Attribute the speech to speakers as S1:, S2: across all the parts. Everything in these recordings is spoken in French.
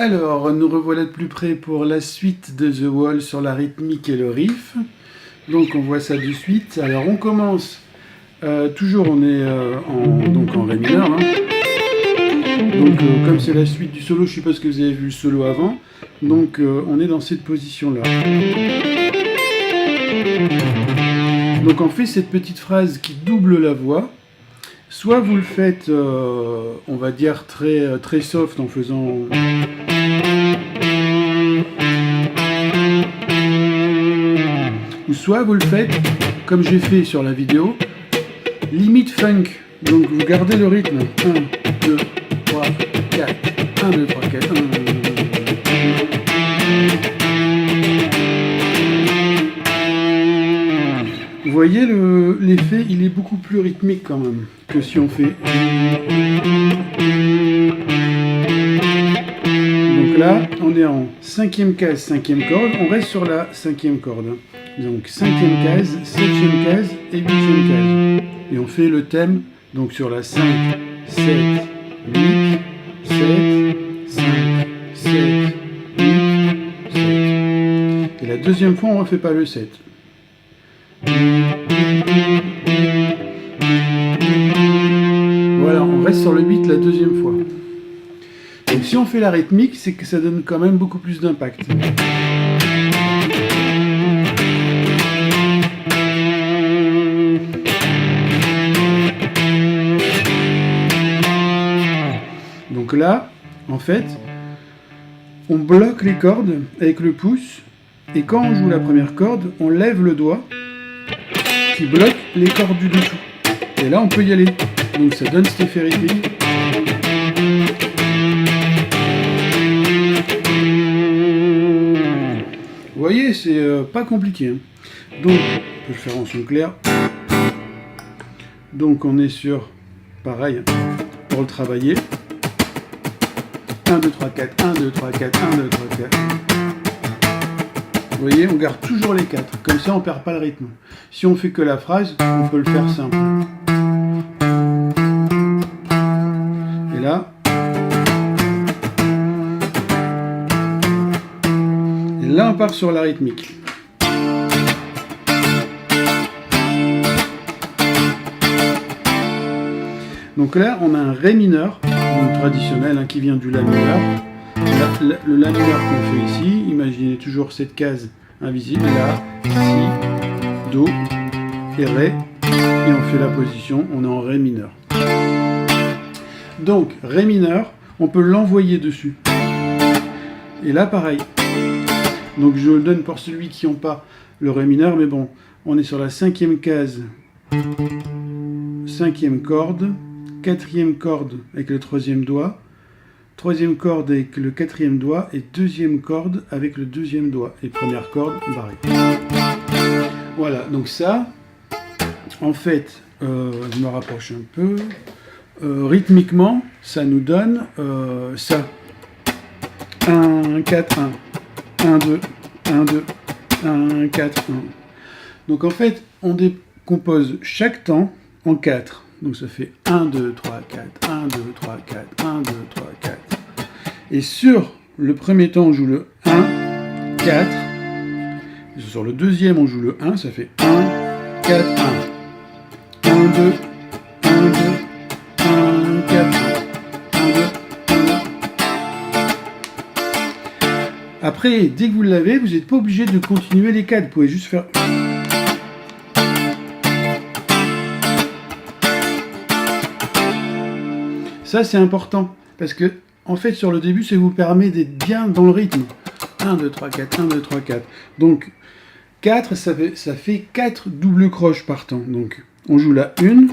S1: Alors, nous revoilà de plus près pour la suite de The Wall sur la rythmique et le riff. Donc, on voit ça de suite. Alors, on commence. Toujours, on est en Ré mineur. Hein. Donc, comme c'est la suite du solo, je suppose que vous avez vu le solo avant. Donc, on est dans cette position-là. Donc, on fait cette petite phrase qui double la voix. Soit vous le faites, on va dire, très soft en faisant... Ou soit vous le faites, comme j'ai fait sur la vidéo, limite funk. Donc vous gardez le rythme. 1, 2, 3, 4. 1, 2, 3, 4. 1, 2, 3, 4. Vous voyez, l'effet, il est beaucoup plus rythmique quand même que si on fait... Donc là, on est en 5e case, 5e corde, on reste sur la 5e corde. Donc 5e case, 7e case et 8e case. Et on fait le thème, donc sur la 5, 7, 8, 7, 5, 7, 8, 7. Et la deuxième fois, on ne refait pas le 7. Voilà, on reste sur le 8 la deuxième fois. Donc si on fait la rythmique, c'est que ça donne quand même beaucoup plus d'impact. Donc là, en fait, on bloque les cordes avec le pouce, et quand on joue la première corde, on lève le doigt qui bloque les cordes du dessous. Et là, on peut y aller. Donc ça donne cet effet rythmique. Vous voyez, c'est pas compliqué. Hein. Donc, on peut le faire en son clair. Donc on est sur, pareil, pour le travailler. 1, 2, 3, 4, 1, 2, 3, 4, 1, 2, 3, 4. Vous voyez, on garde toujours les 4. Comme ça, on perd pas le rythme. Si on fait que la phrase, on peut le faire simple. Et là... Et là, on part sur la rythmique. Donc là, on a un Ré mineur, donc traditionnel, hein, qui vient du La mineur. Le La mineur qu'on fait ici, imaginez toujours cette case invisible, La, Si, Do et Ré, et on fait la position, on est en Ré mineur. Donc, Ré mineur, on peut l'envoyer dessus. Et là, pareil. Donc, je le donne pour celui qui n'a pas le Ré mineur, mais bon, on est sur la 5e case, 5e corde, 4e corde avec le 3e doigt, 3e corde avec le 4e doigt et 2e corde avec le 2e doigt. Et première corde barrée. Voilà, donc ça, en fait, je me rapproche un peu, rythmiquement, ça nous donne ça. 1, 4, 1, 1, 2, 1, 2, 1, 4, 1. Donc en fait, on décompose chaque temps en 4. Donc ça fait 1, 2, 3, 4, 1, 2, 3, 4, 1, 2, 3, 4. Et sur le premier temps, on joue le 1, 4. Et sur le deuxième, on joue le 1, ça fait 1, 4, 1. 1, 2, 1, 2, 1, 4, 1. 1, 2, 1, 2. Après, dès que vous l'avez, vous n'êtes pas obligé de continuer les 4. Vous pouvez juste faire... Ça, c'est important, parce que, en fait, sur le début, ça vous permet d'être bien dans le rythme. 1, 2, 3, 4, 1, 2, 3, 4. Donc, 4, ça fait 4 doubles croches par temps. Donc, on joue la 1,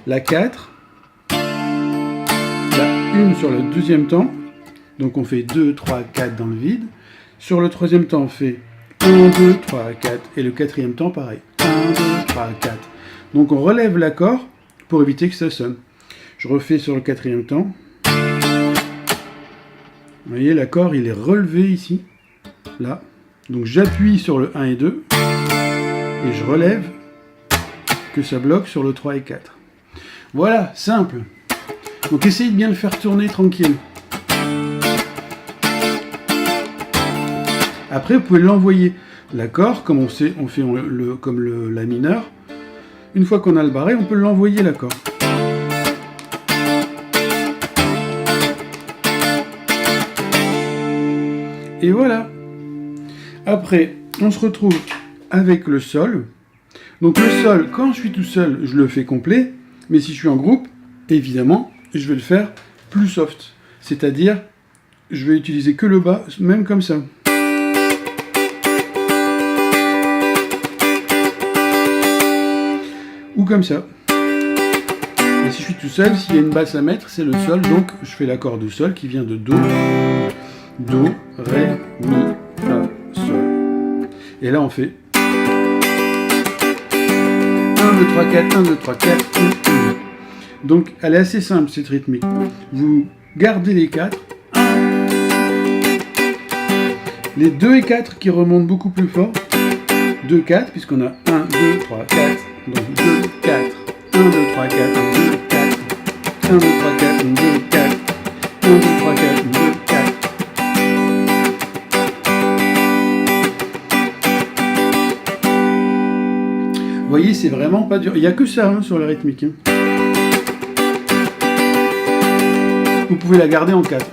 S1: la 4, la 1 sur le deuxième temps. Donc, on fait 2, 3, 4 dans le vide. Sur le troisième temps, on fait 1, 2, 3, 4. Et le quatrième temps, pareil. 1, 2, 3, 4. Donc, on relève l'accord pour éviter que ça sonne. Je refais sur le quatrième temps. Vous voyez, l'accord, il est relevé ici, là. Donc j'appuie sur le 1 et 2, et je relève, que ça bloque sur le 3 et 4. Voilà, simple. Donc essayez de bien le faire tourner tranquille. Après, vous pouvez l'envoyer. L'accord, comme on fait comme la mineur. Une fois qu'on a le barré, on peut l'envoyer l'accord. Et voilà. Après, on se retrouve avec le sol. Donc le sol, quand je suis tout seul, je le fais complet. Mais si je suis en groupe, évidemment, je vais le faire plus soft. C'est-à-dire, je vais utiliser que le bas, même comme ça. Ou comme ça. Et si je suis tout seul, s'il y a une basse à mettre, c'est le sol. Donc je fais l'accord de sol qui vient de Do, Do, Ré, Mi, Fa, Sol. Et là on fait 1, 2, 3, 4, 1, 2, 3, 4, 1, 1. Donc elle est assez simple cette rythmique. Vous gardez les 4. Les 2 et 4 qui remontent beaucoup plus fort. 2, 4, puisqu'on a 1, 2, 3, 4. Donc 2, 4, 1, 2, 3, 4, 1, 2, 4, 1, 2, 3, 4, 1, 2, 4, 1, 2, 3, 4, 1, 2, 4. Vous voyez, c'est vraiment pas dur. Il n'y a que ça hein, sur la rythmique. Hein. Vous pouvez la garder en 4.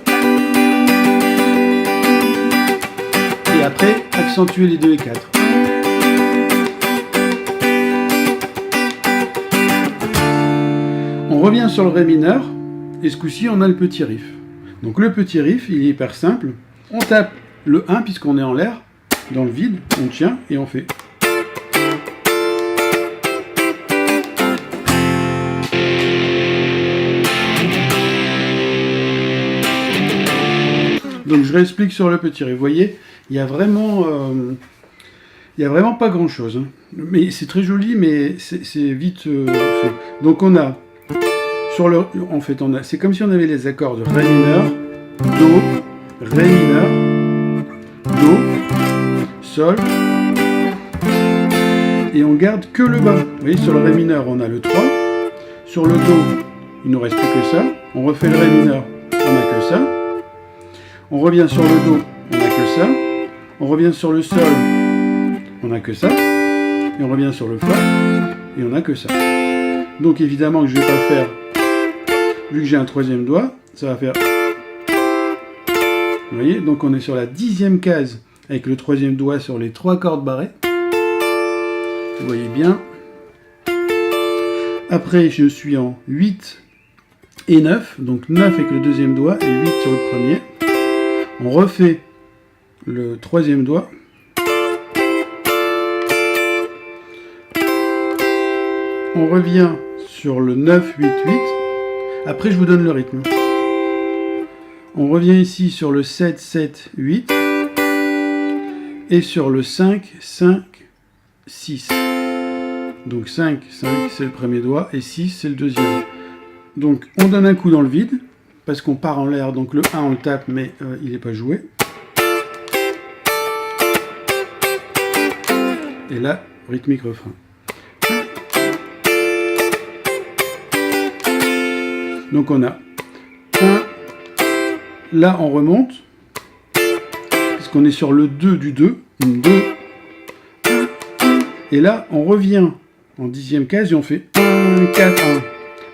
S1: Et après, accentuer les 2 et 4. On revient sur le Ré mineur, et ce coup-ci, on a le petit riff. Donc le petit riff, il est hyper simple. On tape le 1, puisqu'on est en l'air, dans le vide, on tient, et on fait. Donc je réexplique sur le petit riff. Vous voyez, il y a vraiment pas grand-chose. Hein. Mais c'est très joli, mais c'est vite fait. Donc on a... En fait, c'est comme si on avait les accords de Ré mineur, Do, Ré mineur, Do, Sol, et on garde que le bas. Vous voyez, sur le Ré mineur, on a le 3, sur le Do, il nous reste plus que ça, on refait le Ré mineur, on n'a que ça, on revient sur le Do, on n'a que ça, on revient sur le Sol, on n'a que ça, et on revient sur le Fa, et on n'a que ça. Donc évidemment que je ne vais pas faire... Vu que j'ai un troisième doigt, ça va faire... Vous voyez, donc on est sur la 10e case avec le troisième doigt sur les 3 cordes barrées. Vous voyez bien. Après, je suis en 8 et 9. Donc 9 avec le deuxième doigt et 8 sur le premier. On refait le troisième doigt. On revient sur le 9, 8, 8. Après, je vous donne le rythme. On revient ici sur le 7, 7, 8. Et sur le 5, 5, 6. Donc 5, 5, c'est le premier doigt. Et 6, c'est le deuxième. Donc, on donne un coup dans le vide. Parce qu'on part en l'air. Donc le 1, on le tape, mais il n'est pas joué. Et là, rythmique refrain. Donc on a 1, là on remonte, parce qu'on est sur le 2 du 2, 2, et là on revient en 10e case et on fait 1, 4,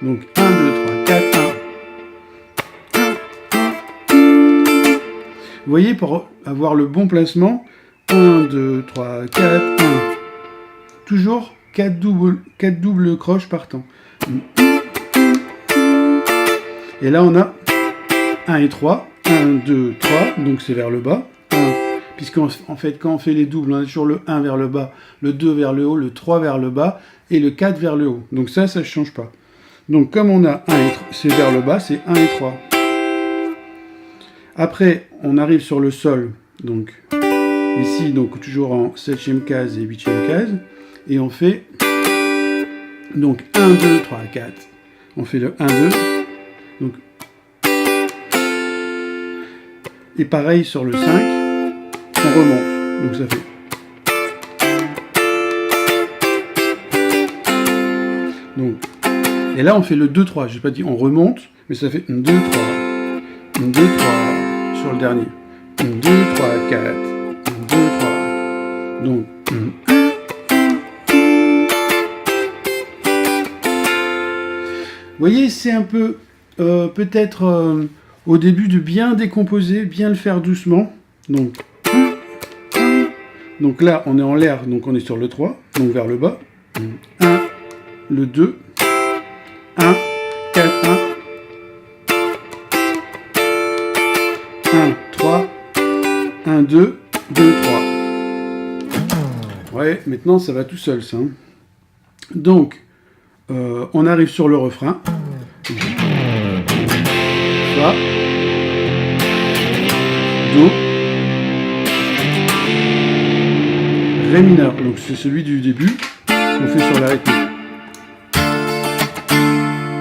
S1: 1. Donc 1, 2, 3, 4, 1. Vous voyez, pour avoir le bon placement, 1, 2, 3, 4, 1. Toujours 4 doubles croches par temps. Et là, on a 1 et 3. 1, 2, 3. Donc, c'est vers le bas. 1. Puisqu'en fait, quand on fait les doubles, on a toujours le 1 vers le bas, le 2 vers le haut, le 3 vers le bas et le 4 vers le haut. Donc, ça ne change pas. Donc, comme on a 1 et 3, c'est vers le bas, c'est 1 et 3. Après, on arrive sur le sol. Donc, ici, donc toujours en 7e case et 8e case. Et on fait donc 1, 2, 3, 4. On fait le 1, 2. Donc, et pareil sur le 5, on remonte. Donc ça fait. Donc, et là on fait le 2-3. Je n'ai pas dit on remonte, mais ça fait 1, 2, 3. 1, 2, 3 sur le dernier. 1, 2, 3, 4. 1, 2, Donc, vous voyez, c'est un peu, peut-être au début de bien décomposer, bien le faire doucement. Donc là, on est en l'air, donc on est sur le 3, donc vers le bas. 1, le 2, 1, 4, 1, 1, 3, 1, 2, 2, 3. Ouais, maintenant ça va tout seul, ça. Donc, on arrive sur le refrain. Fa, Do, Ré mineur. Donc c'est celui du début qu'on fait sur la rythmique.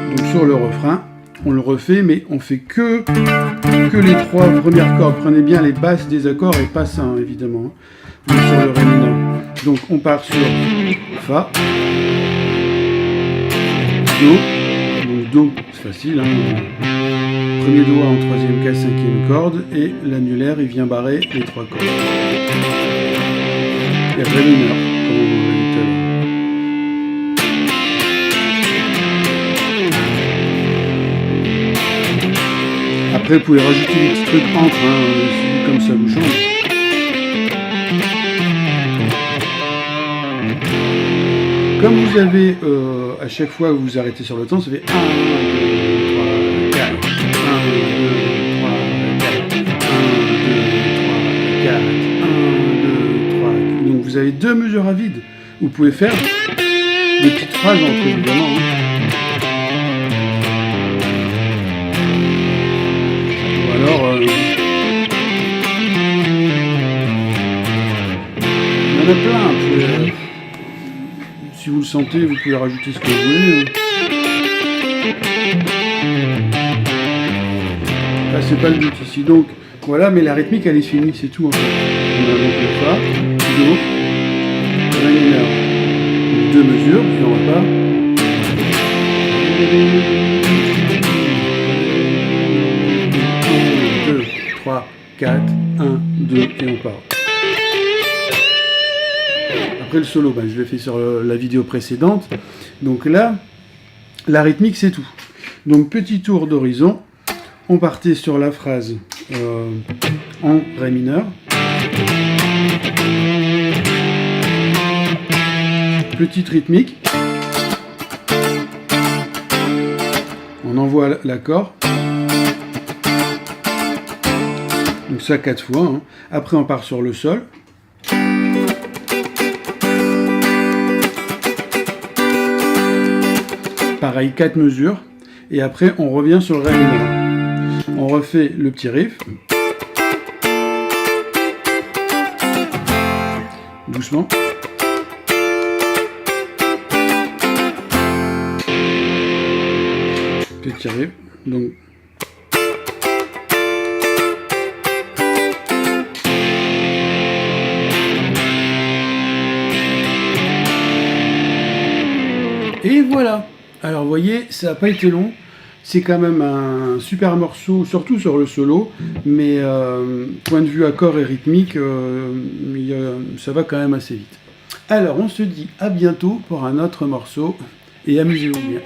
S1: Donc sur le refrain, on le refait, mais on fait que les 3 premières cordes. Prenez bien les basses des accords et pas ça, hein, évidemment. Donc sur le Ré mineur. Donc on part sur Fa, Do. Donc Do, c'est facile, hein. Premier doigt en 3e cas, 5e corde, et l'annulaire, il vient barrer les 3 cordes. Et Ré mineur, comme on l'a dit tout à l'heure. Après, vous pouvez rajouter des petits trucs entre, hein, comme ça vous change. Comme vous avez, à chaque fois que vous arrêtez sur le temps, ça fait 1, 2, 3, 4, 1, 2, 3, 4, 1, 2, 3, 4, 1, 2, 3, 4. Donc vous avez 2 mesures à vide. Vous pouvez faire des petites phrases entre, évidemment. Hein. Ou alors, il y en a plein. Si vous le sentez, vous pouvez rajouter ce que vous voulez. Là, c'est pas le but ici. Donc, voilà, mais la rythmique, elle est finie, c'est tout en fait. On a donc le Fa, Do, Ré mineur. 2 mesures, et on repart. 1, 2, 3, 4, 1, 2, et on part. Après le solo, je l'ai fait sur la vidéo précédente. Donc là, la rythmique, c'est tout. Donc petit tour d'horizon. On partait sur la phrase en Ré mineur. Petite rythmique. On envoie l'accord. Donc ça 4 fois. Hein. Après on part sur le sol. Pareil, 4 mesures. Et après, on revient sur le Ré mineur. On refait le petit riff. Doucement. Petit riff. Donc... Et voilà. Alors vous voyez, ça n'a pas été long, c'est quand même un super morceau, surtout sur le solo, mais point de vue accord et rythmique, ça va quand même assez vite. Alors on se dit à bientôt pour un autre morceau, et amusez-vous bien.